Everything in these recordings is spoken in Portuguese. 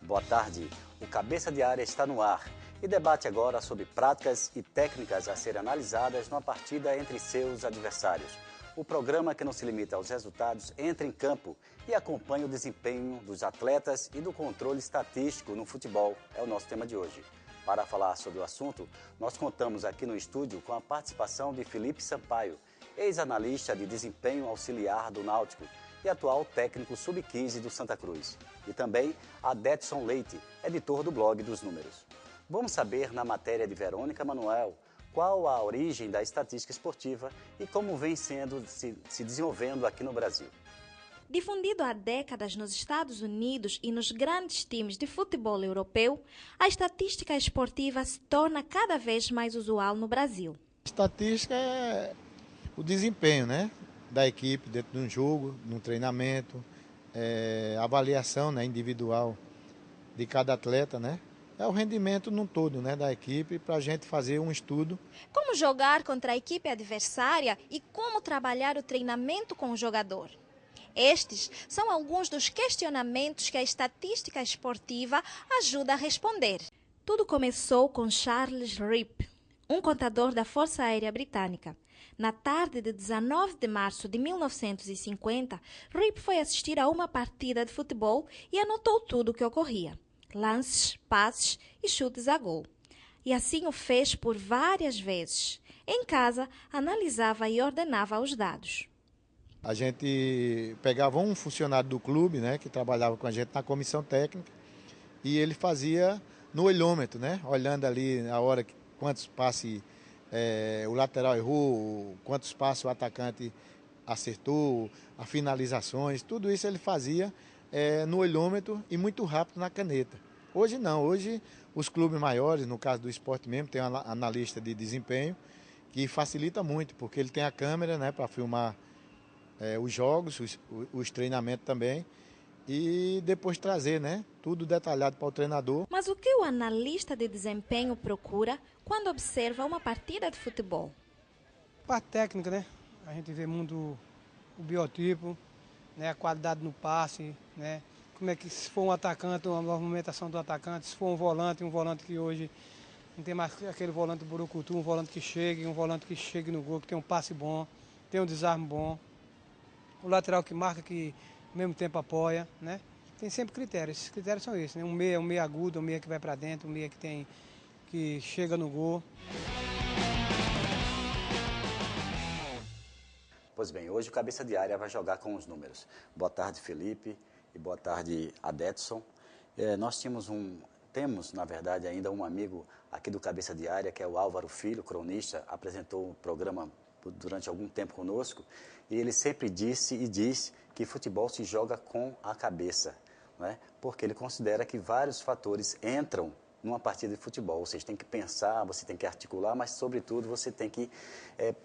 Boa tarde. O Cabeça de Área está no ar e debate agora sobre práticas e técnicas a serem analisadas numa partida entre seus adversários. O programa que não se limita aos resultados entra em campo e acompanha o desempenho dos atletas e do controle estatístico no futebol. É o nosso tema de hoje. Para falar sobre o assunto, nós contamos aqui no estúdio com a participação de Felipe Sampaio, ex-analista de desempenho auxiliar do Náutico e atual técnico sub-15 do Santa Cruz. E também Adetson Leite, editor do blog dos Números. Vamos saber na matéria de Verônica Manuel qual a origem da estatística esportiva e como vem se desenvolvendo aqui no Brasil. Difundido há décadas nos Estados Unidos e nos grandes times de futebol europeu, a estatística esportiva se torna cada vez mais usual no Brasil. Estatística é o desempenho, da equipe dentro de um jogo, num treinamento, a avaliação, individual de cada atleta, É o rendimento num todo, da equipe para a gente fazer um estudo. Como jogar contra a equipe adversária e como trabalhar o treinamento com o jogador. Estes são alguns dos questionamentos que a estatística esportiva ajuda a responder. Tudo começou com Charles Ripp, um contador da Força Aérea Britânica. Na tarde de 19 de março de 1950, Ripp foi assistir a uma partida de futebol e anotou tudo o que ocorria. Lances, passes e chutes a gol. E assim o fez por várias vezes. Em casa, analisava e ordenava os dados. A gente pegava um funcionário do clube, que trabalhava com a gente na comissão técnica, e ele fazia no olhômetro, olhando ali na hora quantos passes o lateral errou, quantos passes o atacante acertou, as finalizações, tudo isso ele fazia no olhômetro e muito rápido na caneta. Hoje não, hoje os clubes maiores, no caso do esporte mesmo, tem um analista de desempenho que facilita muito, porque ele tem a câmera para filmar os jogos, os treinamentos também, e depois trazer tudo detalhado para o treinador. Mas o que o analista de desempenho procura quando observa uma partida de futebol? Parte técnica, A gente vê muito o biotipo, a qualidade no passe, Como é que se for um atacante, uma movimentação do atacante, se for um volante que hoje não tem mais aquele volante burucutu, um volante que chegue no gol, que tem um passe bom, tem um desarme bom. O lateral que marca, que ao mesmo tempo apoia, Tem sempre critérios. Esses critérios são esses, um meia agudo, um meia que vai para dentro, um meia que chega no gol. Pois bem, hoje o Cabeça de Área vai jogar com os números. Boa tarde, Felipe, e boa tarde, Adetson. Nós temos, na verdade, ainda um amigo aqui do Cabeça de Área, que é o Álvaro Filho, cronista, apresentou o programa durante algum tempo conosco, e ele sempre disse e diz que futebol se joga com a cabeça, porque ele considera que vários fatores entram numa partida de futebol. Você tem que pensar, você tem que articular, mas, sobretudo, você tem que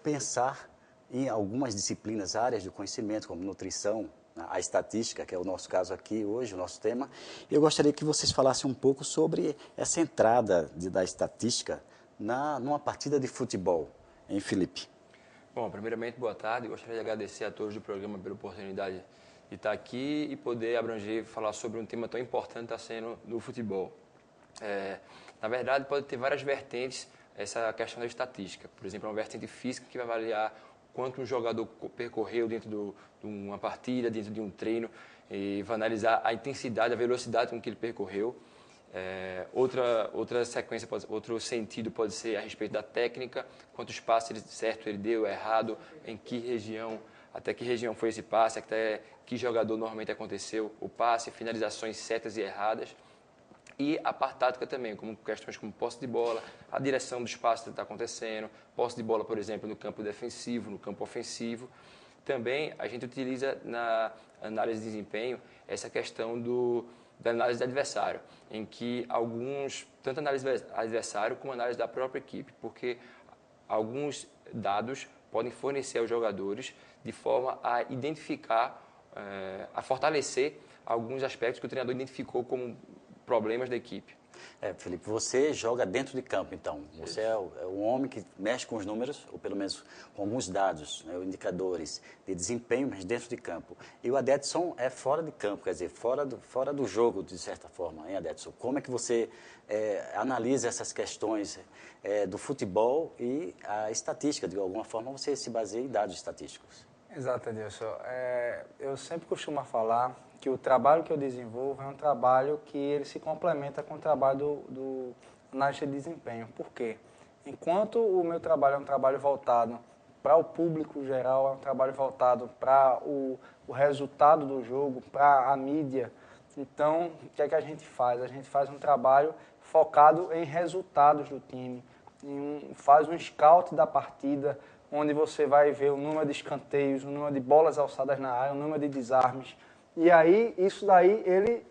pensar em algumas disciplinas, áreas do conhecimento, como nutrição, a estatística, que é o nosso caso aqui hoje, o nosso tema. Eu gostaria que vocês falassem um pouco sobre essa entrada da estatística numa partida de futebol, hein, Felipe? Bom, primeiramente, boa tarde. Gostaria de agradecer a todos do programa pela oportunidade de estar aqui e poder abranger e falar sobre um tema tão importante que está sendo no futebol. Na verdade, pode ter várias vertentes essa questão da estatística. Por exemplo, uma vertente física que vai avaliar quanto um jogador percorreu dentro de uma partida, dentro de um treino, e vai analisar a intensidade, a velocidade com que ele percorreu. Outra sequência, outro sentido pode ser a respeito da técnica, quantos passes certo ele deu, errado, em que região, até que região foi esse passe, até que jogador normalmente aconteceu o passe, finalizações certas e erradas. E a parte tática também, como questões como posse de bola, a direção do espaço que está acontecendo, posse de bola, por exemplo, no campo defensivo, no campo ofensivo. Também a gente utiliza na análise de desempenho essa questão da análise de adversário, em que tanto a análise do adversário como a análise da própria equipe, porque alguns dados podem fornecer aos jogadores de forma a identificar, a fortalecer alguns aspectos que o treinador identificou como problemas da equipe. Felipe, você joga dentro de campo, então. Você é o homem que mexe com os números, ou pelo menos com alguns dados, né, indicadores de desempenho, mas dentro de campo. E o Adedson é fora de campo, quer dizer, fora do jogo, de certa forma, hein, Adedson? Como é que você analisa essas questões do futebol e a estatística? De alguma forma, você se baseia em dados estatísticos. Exato, Edilson. Eu sempre costumo falar que o trabalho que eu desenvolvo é um trabalho que ele se complementa com o trabalho do analista de desempenho. Por quê? Enquanto o meu trabalho é um trabalho voltado para o público geral, é um trabalho voltado para o resultado do jogo, para a mídia, então, o que é que a gente faz? A gente faz um trabalho focado em resultados do time, faz um scout da partida, onde você vai ver o número de escanteios, o número de bolas alçadas na área, o número de desarmes. E aí, isso daí, ele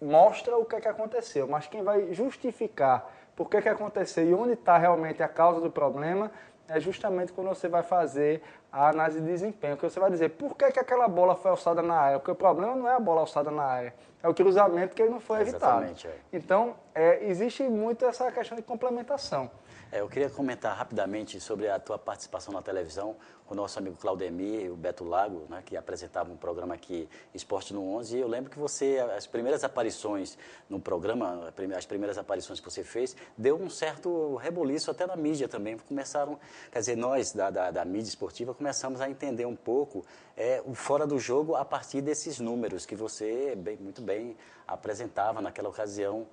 mostra o que é que aconteceu. Mas quem vai justificar por que é que aconteceu e onde está realmente a causa do problema é justamente quando você vai fazer a análise de desempenho. Que você vai dizer, por que é que aquela bola foi alçada na área? Porque o problema não é a bola alçada na área, é o cruzamento que ele não foi evitado. Exatamente. Então, existe muito essa questão de complementação. Eu queria comentar rapidamente sobre a tua participação na televisão com o nosso amigo Claudemir e o Beto Lago, né, que apresentavam um programa aqui, Esporte no 11, e eu lembro que você, as primeiras aparições no programa, as primeiras aparições que você fez, deu um certo reboliço até na mídia também. Começaram, quer dizer, nós da mídia esportiva começamos a entender um pouco o fora do jogo a partir desses números que você muito bem apresentava naquela ocasião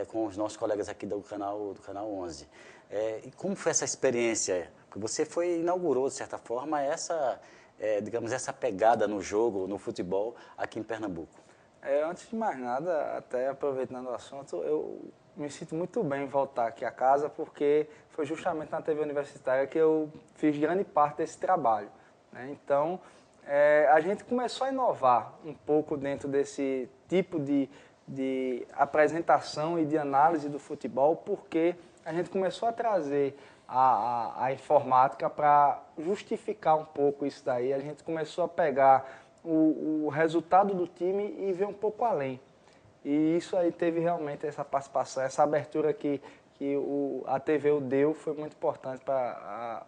com os nossos colegas aqui do canal 11. E como foi essa experiência? Porque você inaugurou, de certa forma, digamos, essa pegada no jogo, no futebol, aqui em Pernambuco. Antes de mais nada, até aproveitando o assunto, eu me sinto muito bem em voltar aqui a casa, porque foi justamente na TV Universitária que eu fiz grande parte desse trabalho, né? Então, a gente começou a inovar um pouco dentro desse tipo de apresentação e de análise do futebol, porque a gente começou a trazer a informática para justificar um pouco isso daí. A gente começou a pegar o resultado do time e ver um pouco além. E isso aí teve realmente essa participação, essa abertura que a TV deu foi muito importante para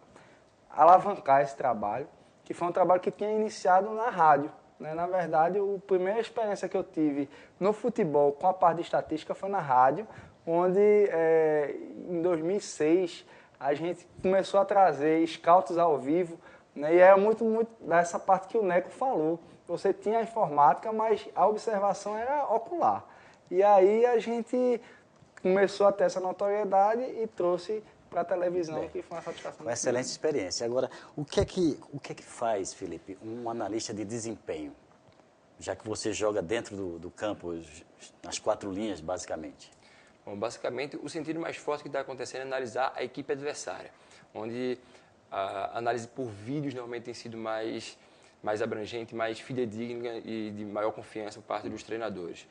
alavancar esse trabalho, que foi um trabalho que tinha iniciado na rádio. Na verdade, a primeira experiência que eu tive no futebol com a parte de estatística foi na rádio, onde em 2006 a gente começou a trazer scouts ao vivo, né, e era muito dessa parte que o Neco falou. Você tinha a informática, mas a observação era ocular. E aí a gente começou a ter essa notoriedade e trouxe para a televisão, que foi uma satisfação. Uma excelente experiência. Agora, o que é que faz, Felipe, um analista de desempenho? Já que você joga dentro do campo, nas 4 linhas, basicamente. Bom, basicamente, o sentido mais forte que está acontecendo é analisar a equipe adversária, onde a análise por vídeos normalmente tem sido mais abrangente, mais fidedigna e de maior confiança por parte dos treinadores.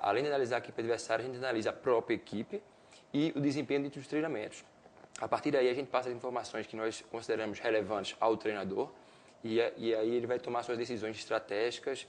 Além de analisar a equipe adversária, a gente analisa a própria equipe e o desempenho dentro dos treinamentos. A partir daí, a gente passa as informações que nós consideramos relevantes ao treinador e aí ele vai tomar suas decisões estratégicas,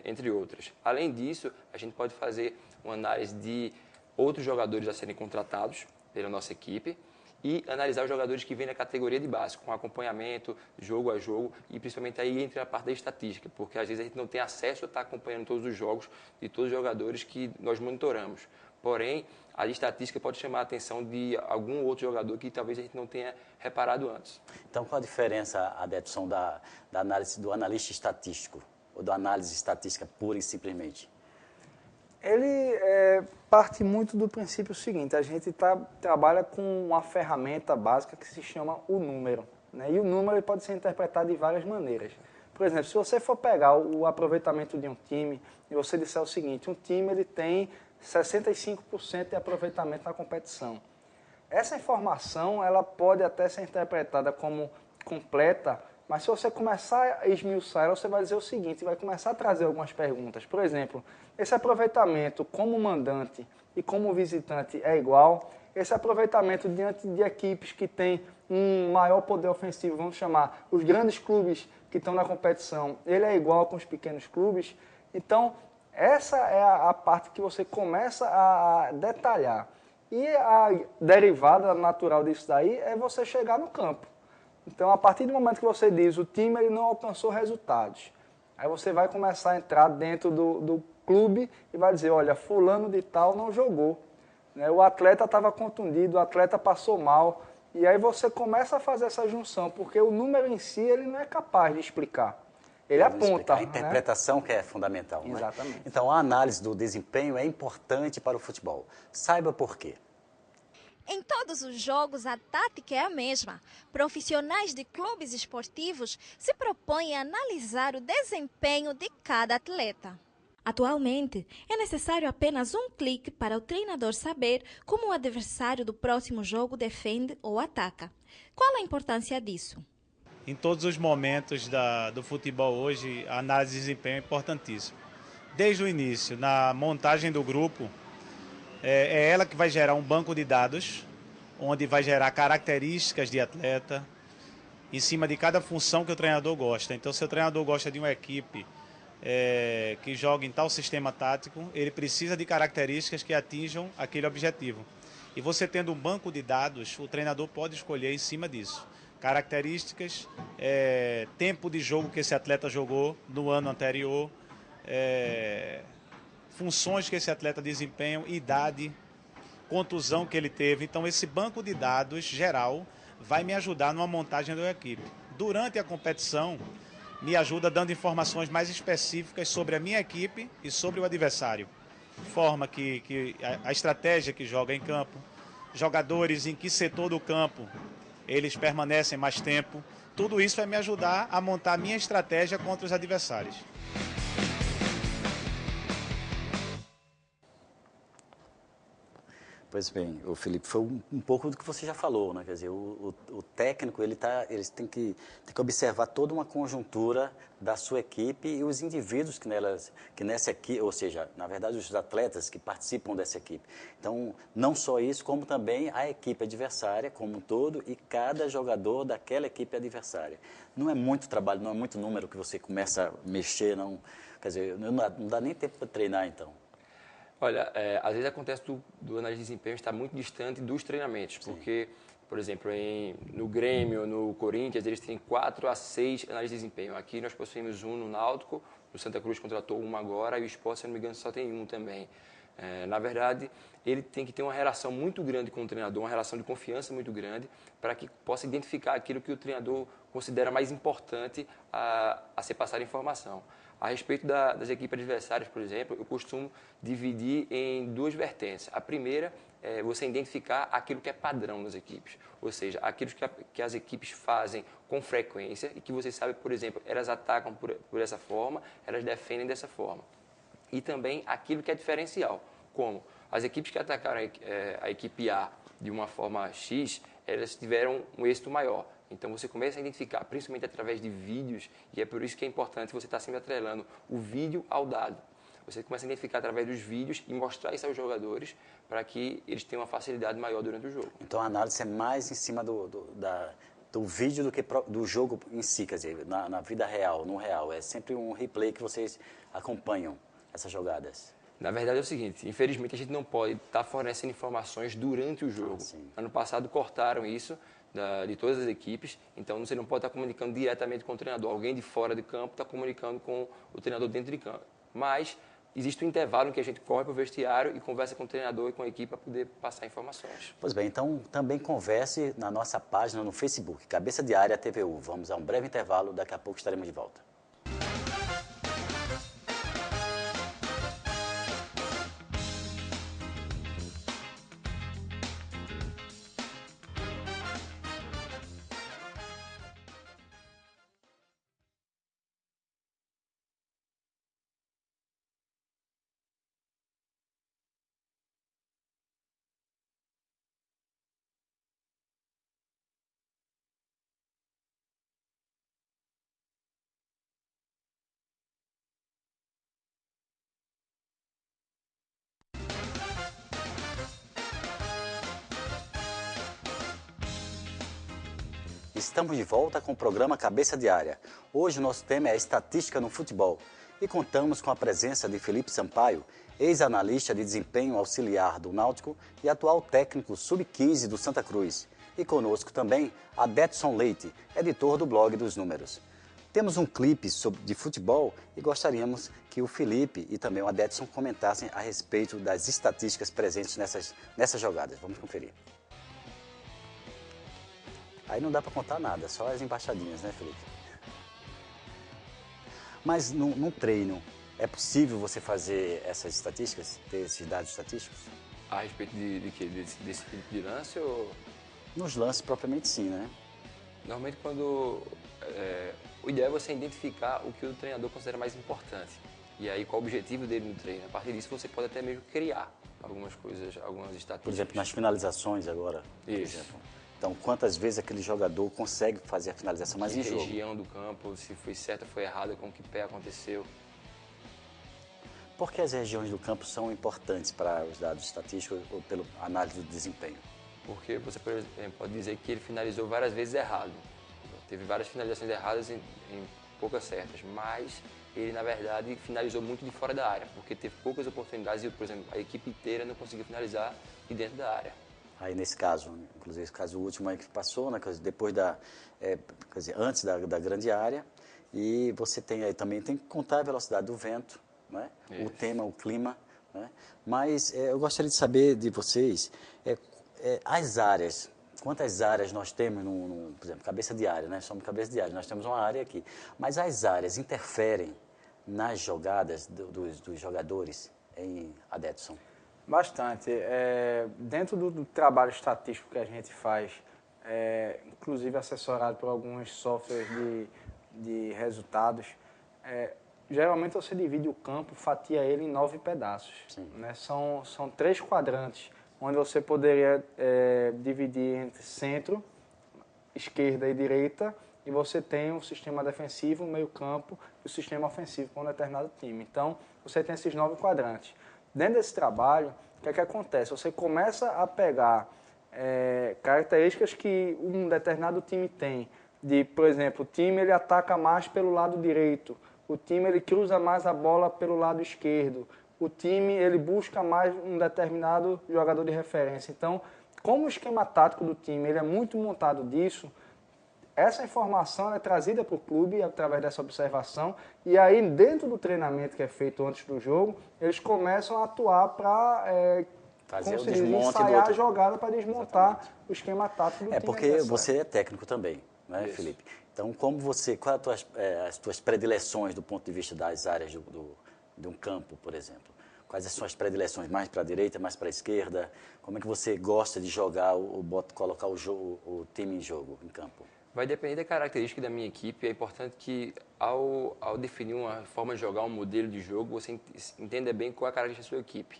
entre outras. Além disso, a gente pode fazer uma análise de outros jogadores a serem contratados pela nossa equipe e analisar os jogadores que vêm na categoria de base, com acompanhamento, jogo a jogo, e principalmente aí entra a parte da estatística, porque às vezes a gente não tem acesso a estar acompanhando todos os jogos de todos os jogadores que nós monitoramos. Porém, a estatística pode chamar a atenção de algum outro jogador que talvez a gente não tenha reparado antes. Então, qual a diferença, Adedson, da análise do analista estatístico, ou da análise estatística pura e simplesmente? Ele parte muito do princípio seguinte, a gente trabalha com uma ferramenta básica que se chama o número, né? E o número ele pode ser interpretado de várias maneiras. Por exemplo, se você for pegar o aproveitamento de um time e você disser o seguinte, um time ele tem 65% de aproveitamento na competição. Essa informação ela pode até ser interpretada como completa, mas se você começar a esmiuçar ela, você vai dizer o seguinte, vai começar a trazer algumas perguntas. Por exemplo, esse aproveitamento como mandante e como visitante é igual? Esse aproveitamento diante de equipes que têm um maior poder ofensivo, vamos chamar os grandes clubes que estão na competição, ele é igual com os pequenos clubes? Então, Essa é a parte que você começa a detalhar. E a derivada natural disso daí é você chegar no campo. Então, a partir do momento que você diz o time ele não alcançou resultados, aí você vai começar a entrar dentro do clube e vai dizer, olha, fulano de tal não jogou. Né? O atleta estava contundido, o atleta passou mal. E aí você começa a fazer essa junção, porque o número em si ele não é capaz de explicar. Ele aponta. A interpretação, né? Que é fundamental. Exatamente. Né? Então, a análise do desempenho é importante para o futebol. Saiba por quê. Em todos os jogos, a tática é a mesma. Profissionais de clubes esportivos se propõem a analisar o desempenho de cada atleta. Atualmente, é necessário apenas um clique para o treinador saber como o adversário do próximo jogo defende ou ataca. Qual a importância disso? Em todos os momentos do futebol hoje, a análise de desempenho é importantíssima. Desde o início, na montagem do grupo, é ela que vai gerar um banco de dados, onde vai gerar características de atleta, em cima de cada função que o treinador gosta. Então, se o treinador gosta de uma equipe que joga em tal sistema tático, ele precisa de características que atinjam aquele objetivo. E você tendo um banco de dados, o treinador pode escolher em cima disso. Características, tempo de jogo que esse atleta jogou no ano anterior, funções que esse atleta desempenha, idade, contusão que ele teve. Então, esse banco de dados geral vai me ajudar numa montagem da equipe. Durante a competição, me ajuda dando informações mais específicas sobre a minha equipe e sobre o adversário. Forma que a estratégia que joga em campo, jogadores em que setor do campo eles permanecem mais tempo. Tudo isso vai me ajudar a montar a minha estratégia contra os adversários. Pois bem, o Felipe, foi um pouco do que você já falou, né? Quer dizer, o técnico ele tem que observar toda uma conjuntura da sua equipe e os indivíduos que nessa equipe, ou seja, na verdade os atletas que participam dessa equipe. Então, não só isso, como também a equipe adversária como um todo e cada jogador daquela equipe adversária. Não é muito trabalho, não é muito número que você começa a mexer, não. Quer dizer, não dá nem tempo para treinar, então. Olha, às vezes acontece do análise de desempenho estar muito distante dos treinamentos, Sim. Porque, por exemplo, no Grêmio, no Corinthians, eles têm 4 a 6 análises de desempenho. Aqui nós possuímos um no Náutico, o Santa Cruz contratou uma agora e o Sport, se não me engano, só tem um também. Na verdade, ele tem que ter uma relação muito grande com o treinador, uma relação de confiança muito grande, para que possa identificar aquilo que o treinador considera mais importante a ser passada informação. A respeito das equipes adversárias, por exemplo, eu costumo dividir em 2 vertentes. A primeira é você identificar aquilo que é padrão das equipes, ou seja, aquilo que as equipes fazem com frequência e que você sabe, por exemplo, elas atacam por essa forma, elas defendem dessa forma. E também aquilo que é diferencial, como as equipes que atacaram a equipe A de uma forma X, elas tiveram um êxito maior. Então, você começa a identificar, principalmente através de vídeos, e é por isso que é importante você estar sempre atrelando o vídeo ao dado. Você começa a identificar através dos vídeos e mostrar isso aos jogadores para que eles tenham uma facilidade maior durante o jogo. Então, a análise é mais em cima do vídeo do que do jogo em si, quer dizer, na vida real, no real. É sempre um replay que vocês acompanham essas jogadas. Na verdade é o seguinte, infelizmente a gente não pode estar fornecendo informações durante o jogo. Ano passado cortaram isso de todas as equipes, então você não pode estar comunicando diretamente com o treinador. Alguém de fora de campo está comunicando com o treinador dentro de campo. Mas existe um intervalo em que a gente corre para o vestiário e conversa com o treinador e com a equipe para poder passar informações. Pois bem, então também converse na nossa página no Facebook, Cabeça de Área TVU. Vamos a um breve intervalo, daqui a pouco estaremos de volta. Estamos de volta com o programa Cabeça de Área. Hoje o nosso tema é estatística no futebol. E contamos com a presença de Felipe Sampaio, ex-analista de desempenho auxiliar do Náutico e atual técnico sub-15 do Santa Cruz. E conosco também Adetson Leite, editor do blog dos Números. Temos um clipe de futebol e gostaríamos que o Felipe e também o Adetson comentassem a respeito das estatísticas presentes nessas jogadas. Vamos conferir. Aí não dá para contar nada, só as embaixadinhas, né, Felipe? Mas no treino, é possível você fazer essas estatísticas, ter esses dados estatísticos? A respeito de quê? Desse tipo de lance ou... Nos lances propriamente sim, né? Normalmente quando... o ideal é você identificar o que o treinador considera mais importante. E aí qual o objetivo dele no treino. A partir disso você pode até mesmo criar algumas coisas, algumas estatísticas. Por exemplo, nas finalizações agora, por exemplo. Então, quantas vezes aquele jogador consegue fazer a finalização mais em jogo? Região do campo, se foi certo ou foi errado, com que pé aconteceu. Por que as regiões do campo são importantes para os dados estatísticos ou pela análise do desempenho? Porque você, por exemplo, pode dizer que ele finalizou várias vezes errado. Teve várias finalizações erradas em poucas certas, mas ele, na verdade, finalizou muito de fora da área, porque teve poucas oportunidades e, por exemplo, a equipe inteira não conseguiu finalizar de dentro da área. Aí nesse caso, inclusive esse caso último aí que passou, né, depois antes da grande área, e você também tem que contar a velocidade do vento, né, o clima, né, mas eu gostaria de saber de vocês as áreas, quantas áreas nós temos, por exemplo, cabeça de área, né, somos cabeça de área, nós temos uma área aqui, mas as áreas interferem nas jogadas dos jogadores em Adetson? Bastante. Dentro do trabalho estatístico que a gente faz, inclusive assessorado por alguns softwares de resultados, geralmente você divide o campo, fatia ele em 9 pedaços. Né? São 3 quadrantes, onde você poderia dividir entre centro, esquerda e direita, e você tem o sistema defensivo, o meio-campo e o sistema ofensivo para um determinado time. Então, você tem esses 9 quadrantes. Dentro desse trabalho, o que acontece? Você começa a pegar características que um determinado time tem. Por exemplo, o time ele ataca mais pelo lado direito, o time ele cruza mais a bola pelo lado esquerdo, o time ele busca mais um determinado jogador de referência. Então, como o esquema tático do time ele é muito montado disso, essa informação é trazida para o clube através dessa observação e aí dentro do treinamento que é feito antes do jogo, eles começam a atuar para ensaiar a jogada para desmontar o esquema tático do time. Porque você é técnico também, né, Felipe? Então, quais as tuas predileções do ponto de vista das áreas de um campo, por exemplo? Quais são as predileções? Mais para a direita, mais para a esquerda? Como é que você gosta de jogar, colocar o time em jogo, em campo? Vai depender da característica da minha equipe. É importante que, ao definir uma forma de jogar, um modelo de jogo, você entenda bem qual é a característica da sua equipe.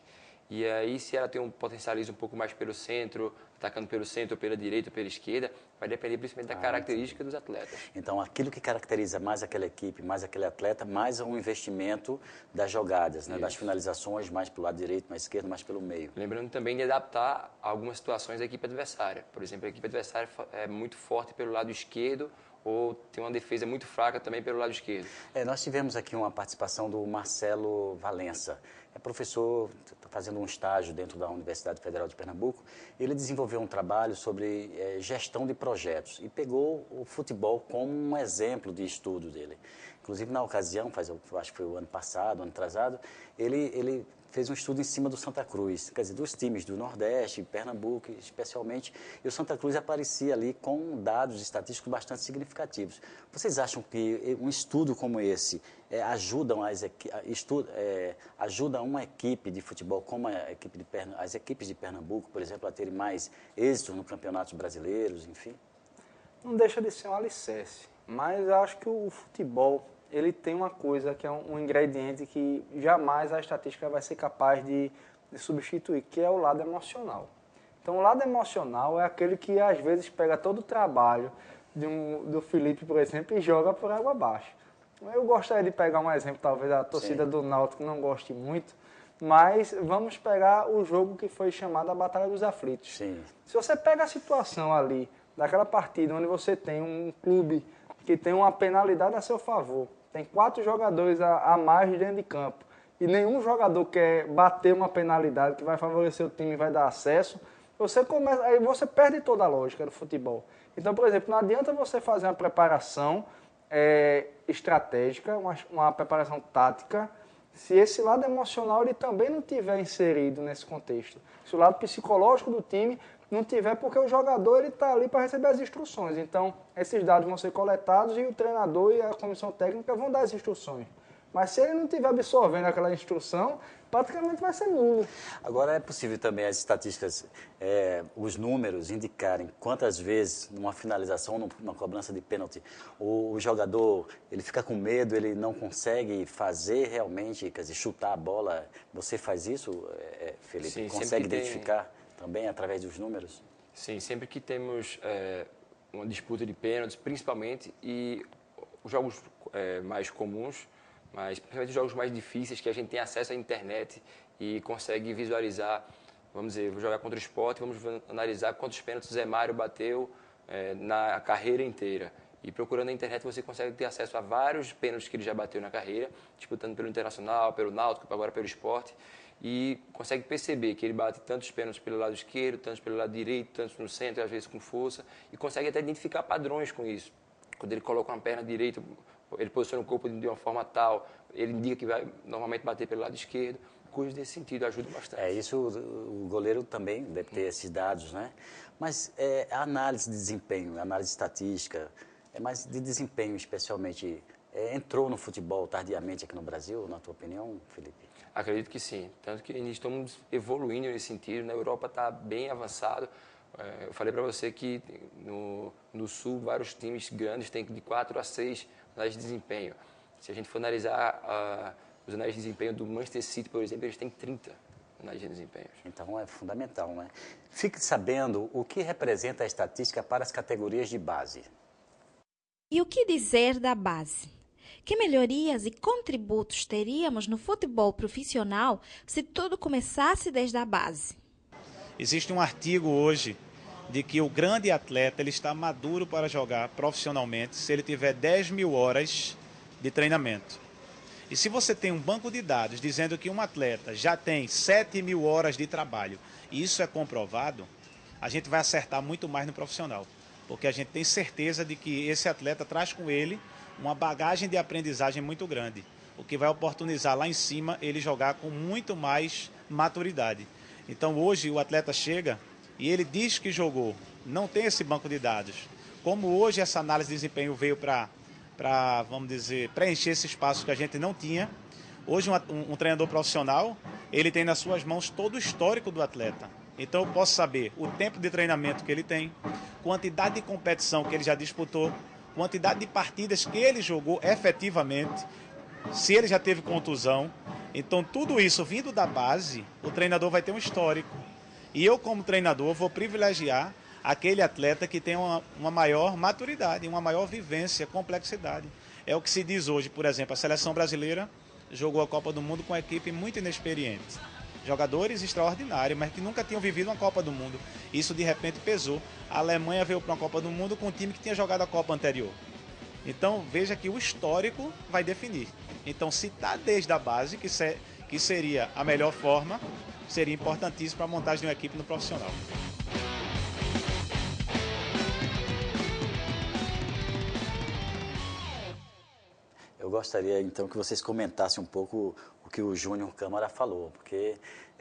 E aí, se ela tem um potencialismo um pouco mais pelo centro, atacando pelo centro, ou pela direita ou pela esquerda, vai depender principalmente da característica dos atletas. Então, aquilo que caracteriza mais aquela equipe, mais aquele atleta, mais um investimento das jogadas, né? Das finalizações, mais pelo lado direito, mais esquerdo, mais pelo meio. Lembrando também de adaptar algumas situações à equipe adversária. Por exemplo, a equipe adversária é muito forte pelo lado esquerdo, ou tem uma defesa muito fraca também pelo lado esquerdo. Nós tivemos aqui uma participação do Marcelo Valença. É professor, está fazendo um estágio dentro da Universidade Federal de Pernambuco. Ele desenvolveu um trabalho sobre gestão de projetos e pegou o futebol como um exemplo de estudo dele. Inclusive, na ocasião, acho que foi o ano passado, ano atrasado, ele fez um estudo em cima do Santa Cruz, quer dizer, dos times do Nordeste, Pernambuco especialmente, e o Santa Cruz aparecia ali com dados estatísticos bastante significativos. Vocês acham que um estudo como esse ajuda uma equipe de futebol como as equipes de Pernambuco, por exemplo, a terem mais êxito nos campeonatos brasileiros, enfim? Não deixa de ser um alicerce, mas eu acho que o futebol ele tem uma coisa que é um ingrediente que jamais a estatística vai ser capaz de substituir, que é o lado emocional. Então, o lado emocional é aquele que, às vezes, pega todo o trabalho do Felipe, por exemplo, e joga por água abaixo. Eu gostaria de pegar um exemplo, talvez a torcida do Náutico não goste muito, mas vamos pegar o jogo que foi chamado a Batalha dos Aflitos. Sim. Se você pega a situação ali, daquela partida onde você tem um clube que tem uma penalidade a seu favor, tem 4 jogadores a mais dentro de campo, e nenhum jogador quer bater uma penalidade que vai favorecer o time e vai dar acesso, aí você perde toda a lógica do futebol. Então, por exemplo, não adianta você fazer uma preparação estratégica, uma preparação tática, se esse lado emocional ele também não tiver inserido nesse contexto. Se o lado psicológico do time não tiver, porque o jogador está ali para receber as instruções. Então, esses dados vão ser coletados e o treinador e a comissão técnica vão dar as instruções. Mas se ele não estiver absorvendo aquela instrução, praticamente vai ser nulo. Agora, é possível também as estatísticas, os números indicarem quantas vezes, numa finalização, numa cobrança de pênalti, o jogador ele fica com medo, ele não consegue fazer realmente, quer dizer, chutar a bola. Você faz isso, Felipe? Sim, consegue identificar também através dos números? Sim, sempre que temos uma disputa de pênaltis, principalmente, e os jogos mais comuns, mas principalmente os jogos mais difíceis, que a gente tem acesso à internet e consegue visualizar. Vamos dizer, vou jogar contra o Sport, vamos analisar quantos pênaltis o Zé Mário bateu na carreira inteira. E procurando na internet você consegue ter acesso a vários pênaltis que ele já bateu na carreira, disputando pelo Internacional, pelo Náutico, agora pelo Sport. E consegue perceber que ele bate tantos pênaltis pelo lado esquerdo, tantos pelo lado direito, tantos no centro, às vezes com força. E consegue até identificar padrões com isso. Quando ele coloca uma perna direita, ele posiciona o corpo de uma forma tal, ele indica que vai normalmente bater pelo lado esquerdo, coisas desse sentido ajudam bastante. Isso o goleiro também deve ter esses dados, né? Mas a análise de desempenho, a análise estatística, mas de desempenho especialmente, entrou no futebol tardiamente aqui no Brasil, na tua opinião, Felipe? Acredito que sim, tanto que estamos evoluindo nesse sentido, na Europa está bem avançado. Eu falei para você que no Sul vários times grandes têm de 4 a 6 análises de desempenho. Se a gente for analisar os análises de desempenho do Manchester City, por exemplo, eles têm 30 análises de desempenho. Então é fundamental, né? Fique sabendo o que representa a estatística para as categorias de base. E o que dizer da base? Que melhorias e contributos teríamos no futebol profissional se tudo começasse desde a base? Existe um artigo hoje de que o grande atleta ele está maduro para jogar profissionalmente se ele tiver 10.000 horas de treinamento. E se você tem um banco de dados dizendo que um atleta já tem 7.000 horas de trabalho, e isso é comprovado, a gente vai acertar muito mais no profissional. Porque a gente tem certeza de que esse atleta traz com ele uma bagagem de aprendizagem muito grande, o que vai oportunizar lá em cima ele jogar com muito mais maturidade. Então hoje o atleta chega e ele diz que jogou, não tem esse banco de dados. Como hoje essa análise de desempenho veio para, vamos dizer, preencher esse espaço que a gente não tinha, hoje um treinador profissional, ele tem nas suas mãos todo o histórico do atleta. Então eu posso saber o tempo de treinamento que ele tem, quantidade de competição que ele já disputou, quantidade de partidas que ele jogou efetivamente, se ele já teve contusão. Então tudo isso vindo da base, o treinador vai ter um histórico. E eu, como treinador, vou privilegiar aquele atleta que tem uma maior maturidade, uma maior vivência, complexidade. É o que se diz hoje, por exemplo, a seleção brasileira jogou a Copa do Mundo com uma equipe muito inexperiente. Jogadores extraordinários, mas que nunca tinham vivido uma Copa do Mundo. Isso, de repente, pesou. A Alemanha veio para uma Copa do Mundo com um time que tinha jogado a Copa anterior. Então, veja que o histórico vai definir. Então, se está desde a base, que seria a melhor forma, seria importantíssimo para a montagem de uma equipe no profissional. Eu gostaria, então, que vocês comentassem um pouco o que o Júnior Câmara falou, porque,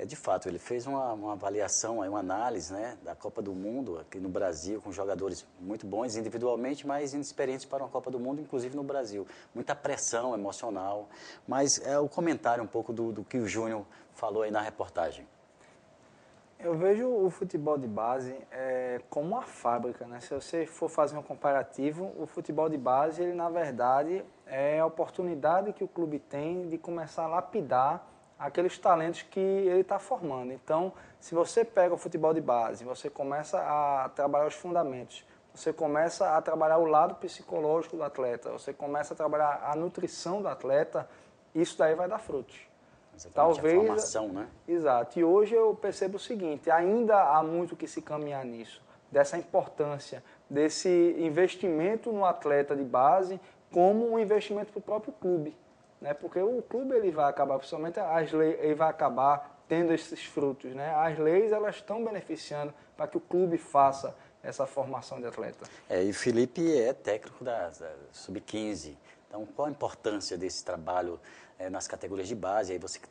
de fato, ele fez uma avaliação, uma análise, né, da Copa do Mundo aqui no Brasil, com jogadores muito bons individualmente, mas inexperientes para uma Copa do Mundo, inclusive no Brasil. Muita pressão emocional, mas o comentário um pouco do que o Júnior falou aí na reportagem. Eu vejo o futebol de base como uma fábrica, né? Se você for fazer um comparativo, o futebol de base, ele na verdade é a oportunidade que o clube tem de começar a lapidar aqueles talentos que ele está formando. Então, se você pega o futebol de base, você começa a trabalhar os fundamentos, você começa a trabalhar o lado psicológico do atleta, você começa a trabalhar a nutrição do atleta, isso daí vai dar frutos. Talvez a formação, né? Exato. E hoje eu percebo o seguinte, ainda há muito que se caminhar nisso, dessa importância, desse investimento no atleta de base, como um investimento para o próprio clube, né? Porque o clube ele vai acabar, principalmente as leis, ele vai acabar tendo esses frutos, né? As leis elas estão beneficiando para que o clube faça essa formação de atleta. E o Felipe é técnico da Sub-15. Então, qual a importância desse trabalho nas categorias de base? Aí você que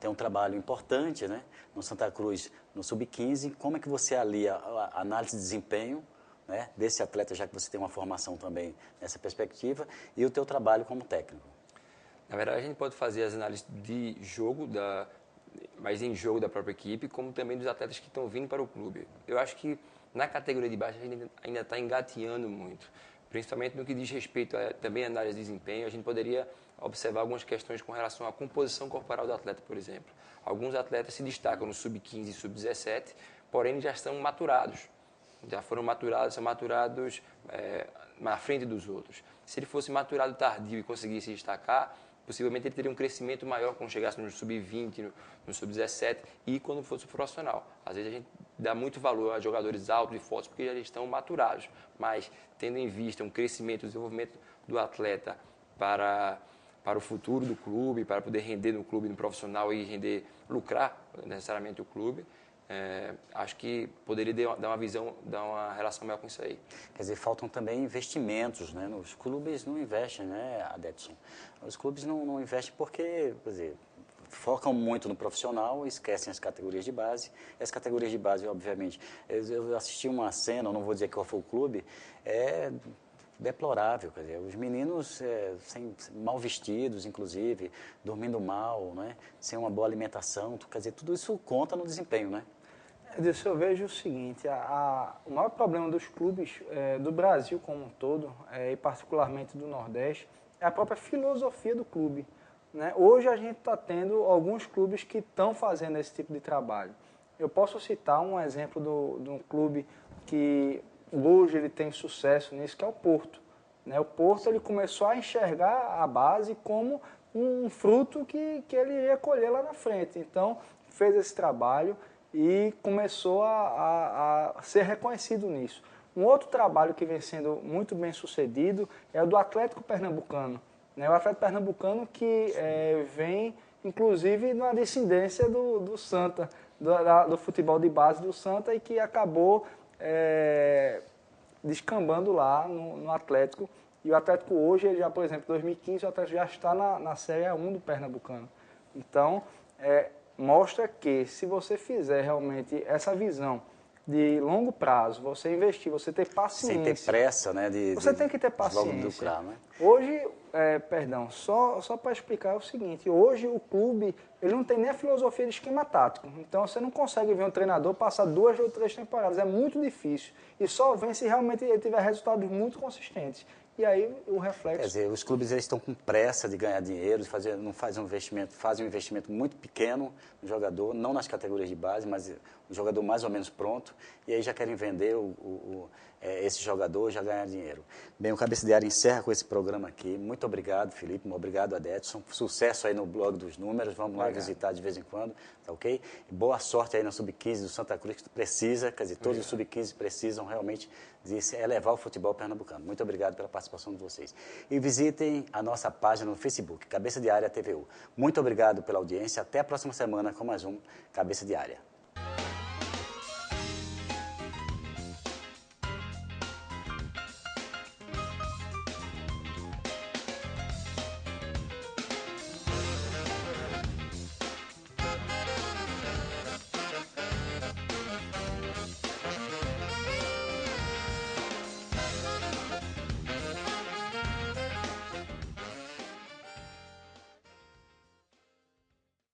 tem um trabalho importante, né? No Santa Cruz, no Sub-15, como é que você alia a análise de desempenho, né, desse atleta, já que você tem uma formação também nessa perspectiva, e o teu trabalho como técnico? Na verdade, a gente pode fazer as análises de jogo, mas em jogo da própria equipe, como também dos atletas que estão vindo para o clube. Eu acho que na categoria de base a gente ainda está engateando muito, principalmente no que diz respeito também à análise de desempenho. A gente poderia observar algumas questões com relação à composição corporal do atleta, por exemplo. Alguns atletas se destacam no sub-15 e sub-17, porém já estão maturados. Já foram maturados, são maturados na frente dos outros. Se ele fosse maturado tardio e conseguisse destacar, possivelmente ele teria um crescimento maior quando chegasse no sub-20, no sub-17 e quando fosse profissional. Às vezes a gente dá muito valor a jogadores altos e fortes porque já estão maturados, mas tendo em vista um crescimento, um desenvolvimento do atleta para o futuro do clube, para poder render no clube, no profissional e lucrar necessariamente o clube, acho que poderia dar uma visão, dar uma relação maior com isso aí. Quer dizer, faltam também investimentos, né? Os clubes não investem, né, Adedson? Os clubes não investem porque, quer dizer, focam muito no profissional e esquecem as categorias de base. E as categorias de base, obviamente, eu assisti uma cena, eu não vou dizer qual foi o clube, deplorável, quer dizer, os meninos mal vestidos, inclusive, dormindo mal, né? Sem uma boa alimentação, quer dizer, tudo isso conta no desempenho, né? Eu vejo o seguinte, o maior problema dos clubes do Brasil como um todo, e particularmente do Nordeste, é a própria filosofia do clube, né? Hoje a gente está tendo alguns clubes que estão fazendo esse tipo de trabalho. Eu posso citar um exemplo de um clube que hoje ele tem sucesso nisso, que é o Porto, né? O Porto ele começou a enxergar a base como um fruto que ele ia colher lá na frente. Então, fez esse trabalho e começou a ser reconhecido nisso. Um outro trabalho que vem sendo muito bem sucedido é o do Atlético Pernambucano, né? O Atlético Pernambucano que vem, inclusive, na descendência do Santa, do futebol de base do Santa e que acabou descambando lá no Atlético. E o Atlético hoje, ele já, por exemplo, em 2015, o Atlético já está na Série A1 do Pernambucano. Então, mostra que se você fizer realmente essa visão de longo prazo, você investir, você ter paciência. Sem ter pressa, né? Você tem que ter paciência. Logo lucrar, né? Hoje, só para explicar é o seguinte, hoje o clube, ele não tem nem a filosofia de esquema tático. Então você não consegue ver um treinador passar 2 ou 3 temporadas, é muito difícil. E só vem se realmente ele tiver resultados muito consistentes. E aí o reflexo... Quer dizer, os clubes eles estão com pressa de ganhar dinheiro, fazem um investimento muito pequeno no jogador, não nas categorias de base, mas o jogador mais ou menos pronto, e aí já querem vender esse jogador, já ganhar dinheiro. Bem, o Cabeça de Área encerra com esse programa aqui. Muito obrigado, Felipe, obrigado, Adedson. Sucesso aí no blog dos números, vamos lá visitar de vez em quando, tá ok? E boa sorte aí na Sub-15 do Santa Cruz, que precisa, quer dizer, todos os Sub-15 precisam realmente de elevar o futebol pernambucano. Muito obrigado pela participação de vocês. E visitem a nossa página no Facebook, Cabeça de Área TVU. Muito obrigado pela audiência, até a próxima semana com mais um Cabeça de Área.